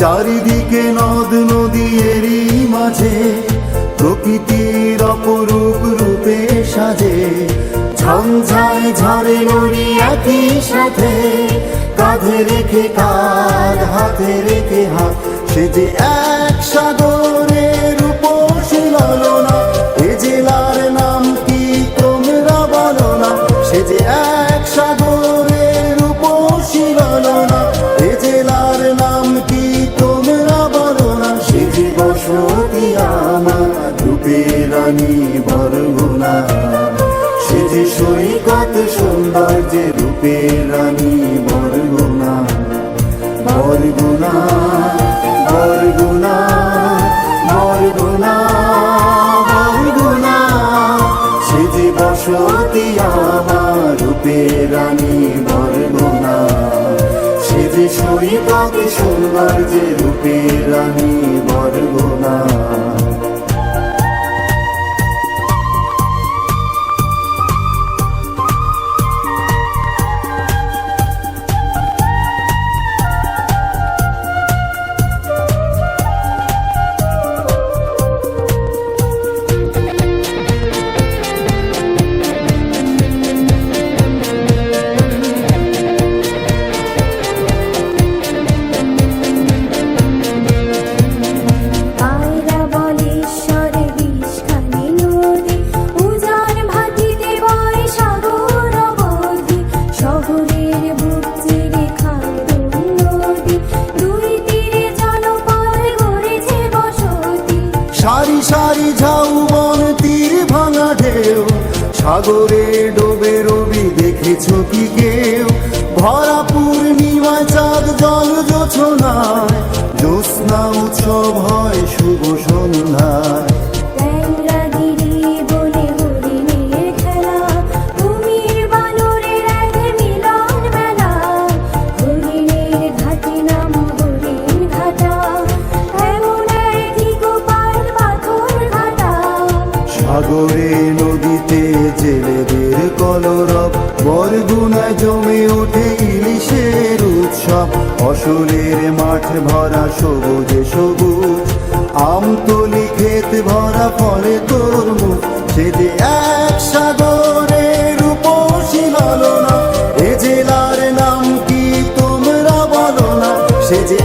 চারিদিকে নদ নদী এরই মাঝে প্রকৃতির অপরূপ রূপে সাজে। ঝঞ্ঝায় ঝড়ে নড়ি একই সাথে, কাঁধে রেখে কাঁধ হাতে রেখে হাত, সে যে এক সাগরের রূপসী ললনা। এ জেলার নাম কি তোমরা বলো না, সে যে এক সাগরের রূপসী ললনা। এ জেলার নাম কি তোমরা বলো না, সে যে বসতি আমার রূপের রানী বরগুনা। সে যে সৈকত সৌন্দর্যে রূপের রানী বরগুনা। বরগুনা বরগুনা বরগুনা বরগুনা, সে যে বসতি আমার রূপের রানী বরগুনা। সে যে সৈকত সৌন্দর্যে রূপের রানী বরগুনা। সারি সারি ঝাউবন তীর ভাঙা ঢেউ, সাগরে ডোবে রবি দেখেছো কি কেউ? ভরা পূর্ণিমায় চাঁদ জল জোছনায়, জ্যোৎস্না উৎসব হয় শুভ সন্ধ্যায়। সাগরে নদীতে জেলেদের কলরব, বরগুনায় জমে ওঠে ইলিশের উৎসব। ফসলের মাঠ ভরা সবুজে সবুজ, আমতলি ক্ষেত ভরা ফলে তরমুজ। সে যে এক সাগরের রূপসী ললনা, এ জেলার নাম কি তোমরা বলো না, সে যে